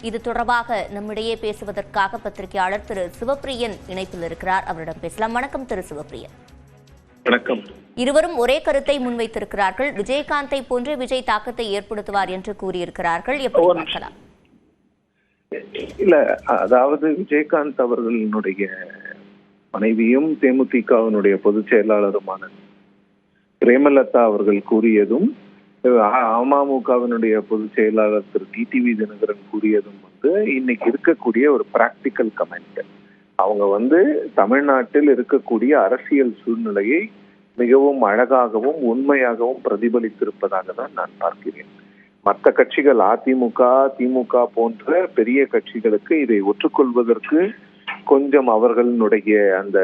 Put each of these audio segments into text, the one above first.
இது தொடர்பாக நம்மிடையே பேசுவதற்காக பத்திரிகையாளர் திரு சிவப்பிரியன் இணைப்பில் இருக்கிறார். அவரிடம் பேசலாம். வணக்கம் திரு சிவப்பிரியன். வணக்கம். இருவரும் ஒரே கருத்தை முன்வைத்திருக்கிறார்கள். விஜயகாந்தை போன்று விஜய் தாக்கத்தை ஏற்படுத்துவார் என்று கூறியிருக்கிறார்கள். எப்படி பார்க்கலாம்? இல்ல, அதாவது விஜயகாந்த் அவர்களுடைய மனைவியும் தேமுதிகவினுடைய பொதுச் செயலாளருமான பிரேமலதா அவர்கள் கூறியதும் அமமுகவினுடைய பொதுச் செயலாளர் திரு டிடிவி தினகரன் கூறியதும் இன்னைக்கு இருக்கக்கூடிய ஒரு பிராக்டிக்கல் கமெண்ட். அவங்க தமிழ்நாட்டில் இருக்கக்கூடிய அரசியல் சூழ்நிலையை மிகவும் அழகாகவும் உண்மையாகவும் பிரதிபலித்திருப்பதாக தான் நான் பார்க்கிறேன். மற்ற கட்சிகள் அதிமுக, திமுக போன்ற பெரிய கட்சிகளுக்கு இதை ஒற்றுக்கொள்வதற்கு கொஞ்சம் அவர்களுடைய அந்த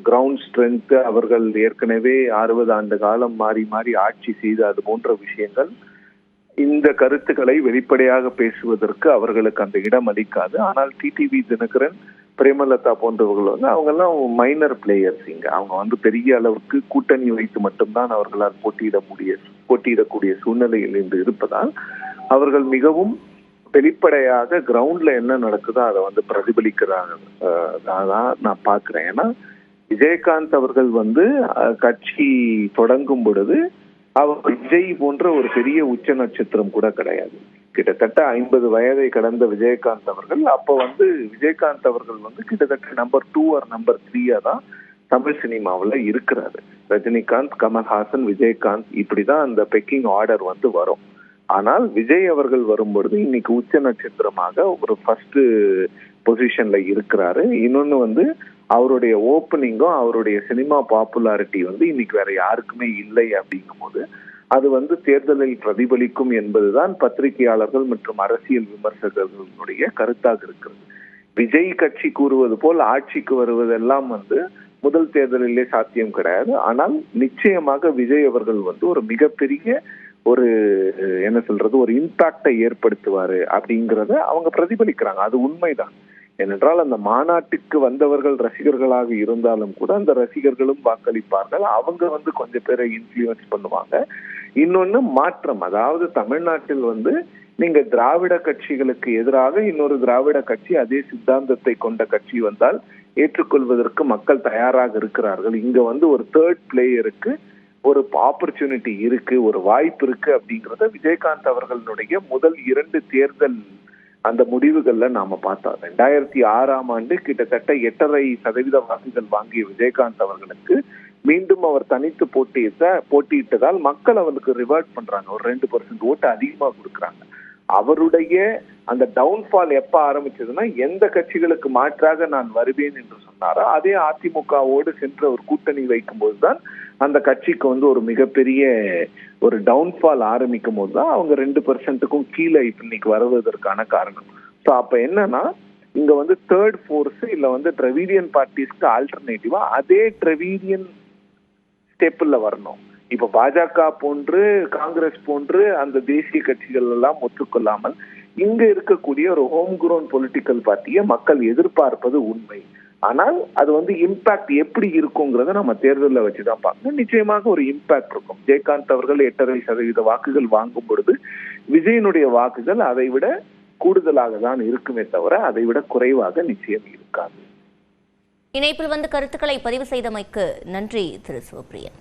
கிரவுண்ட் ஸ்ட்ரென்த், அவர்கள் ஏற்கனவே 60 ஆண்டு காலம் மாறி மாறி ஆட்சி செய்த அது போன்ற விஷயங்கள், இந்த கருத்துக்களை வெளிப்படையாக பேசுவதற்கு அவர்களுக்கு அந்த இடம் அளிக்காது. ஆனால் டிடிவி தினகரன், பிரேமலதா போன்றவர்கள் அவங்கெல்லாம் மைனர் பிளேயர்ஸ். இங்க அவங்க பெரிய அளவுக்கு கூட்டணி வைத்து மட்டும்தான் அவர்களால் போட்டியிடக்கூடிய சூழ்நிலையில் இன்று இருப்பதால் அவர்கள் மிகவும் வெளிப்படையாக கிரவுண்ட்ல என்ன நடக்குதோ அதை பிரதிபலிக்கிறாங்க. அதான் நான் பாக்குறேன். ஏன்னா விஜயகாந்த் அவர்கள் கட்சி தொடங்கும் பொழுது அவர் விஜய் போன்ற ஒரு பெரிய உச்ச நட்சத்திரம் கூட கிடையாது. கிட்டத்தட்ட 50 வயதை கடந்த விஜயகாந்த் அவர்கள் அப்ப விஜயகாந்த் அவர்கள் கிட்டத்தட்ட நம்பர் 2 or நம்பர் 3 தான் தமிழ் சினிமாவில் இருக்கிறாரு. ரஜினிகாந்த், கமல்ஹாசன், விஜயகாந்த், இப்படிதான் அந்த பெக்கிங் ஆர்டர் வரும். ஆனால் விஜய் அவர்கள் வரும்பொழுது இன்னைக்கு உச்ச நட்சத்திரமாக ஒரு ஃபர்ஸ்ட் பொசிஷன்ல இருக்கிறாரு. இன்னொன்னு அவருடைய ஓப்பனிங்கும் அவருடைய சினிமா பாப்புலாரிட்டி இன்னைக்கு வேற யாருக்குமே இல்லை. அப்படிங்கும் போது அது தேர்தலில் பிரதிபலிக்கும் என்பதுதான் பத்திரிகையாளர்கள் மற்றும் அரசியல் விமர்சகர்களுடைய கருத்தாக இருக்கிறது. விஜய் கட்சி கூறுவது போல் ஆட்சிக்கு வருவதெல்லாம் முதல் தேர்தலிலே சாத்தியம் கிடையாது. ஆனால் நிச்சயமாக விஜய் அவர்கள் ஒரு மிகப்பெரிய ஒரு ஒரு இம்பாக்டை ஏற்படுத்துவாரு அப்படிங்கிறத அவங்க பிரதிபலிக்கிறாங்க. அது உண்மைதான். ஏனென்றால் அந்த மாநாட்டுக்கு வந்தவர்கள் ரசிகர்களாக இருந்தாலும் கூட அந்த ரசிகர்களும் வாக்களிப்பார்கள். அவங்க கொஞ்சம் பேரை இன்ஃப்ளூயன்ஸ் பண்ணுவாங்க. இன்னொன்னு மாற்றம், அதாவது தமிழ்நாட்டில் நீங்க திராவிட கட்சிகளுக்கு எதிராக இன்னொரு திராவிட கட்சி அதே சித்தாந்தத்தை கொண்ட கட்சி வந்தால் ஏற்றுக்கொள்வதற்கு மக்கள் தயாராக இருக்கிறார்கள். இங்க ஒரு தேர்ட் பிளேயருக்கு ஒரு ஆப்பர்ச்சுனிட்டி இருக்கு, ஒரு வாய்ப்பு இருக்கு அப்படிங்கறத விஜயகாந்த் அவர்களுடைய முதல் 2 தேர்தல் அந்த முடிவுகள்ல நாம பார்த்தோம். 2006ஆம் ஆண்டு கிட்டத்தட்ட 8.5% வாக்குகள் வாங்கிய விஜயகாந்த் அவர்களுக்கு மீண்டும் அவர் தனித்து போட்டியிட்டதால் மக்கள் அவருக்கு ரிவர்ட் பண்றாங்க. ஒரு 2% ஓட்டு அதிகமா கொடுக்குறாங்க. அவருடைய அந்த டவுன்ஃபால் எப்ப ஆரம்பிச்சதுன்னா, எந்த கட்சிகளுக்கு மாற்றாக நான் வருவேன் என்று சொன்னாரோ அதே அதிமுகவோடு சென்று ஒரு கூட்டணி வைக்கும் போதுதான் அந்த கட்சிக்கு ஒரு மிகப்பெரிய ஒரு டவுன்ஃபால் ஆரம்பிக்கும் போதுதான் அவங்க 2%க்கும் கீழே இன்னைக்கு வருவதற்கான காரணம். ஸோ அப்ப என்னன்னா, இங்க தேர்ட் ஃபோர்ஸ் இல்ல டிராவிடியன் பார்ட்டிஸ்க்கு ஆல்டர்னேட்டிவா அதே டிராவிடியன் ஸ்டெப்ல வரணும். இப்ப பாஜக போன்று, காங்கிரஸ் போன்று அந்த தேசிய கட்சிகள் எல்லாம் ஒத்துக்கொள்ளாமல் இங்க இருக்கக்கூடிய ஒரு ஹோம் குரோன் பொலிட்டிக்கல் பார்ட்டியை மக்கள் எதிர்பார்ப்பது உண்மை. ஆனால் அது இம்பாக்ட் எப்படி இருக்குங்கிறத நம்ம தேர்தலில் வச்சுதான் பார்க்கணும். நிச்சயமாக ஒரு இம்பாக்ட் இருக்கும். விஜயகாந்த் அவர்கள் 8.5% வாக்குகள் வாங்கும் பொழுது விஜயனுடைய வாக்குகள் அதை விட கூடுதலாக தான் இருக்குமே தவிர அதை விட குறைவாக நிச்சயம் இருக்காது. இணைப்பில் கருத்துக்களை பதிவு செய்தமைக்கு நன்றி திரு சிவப்பிரியன்.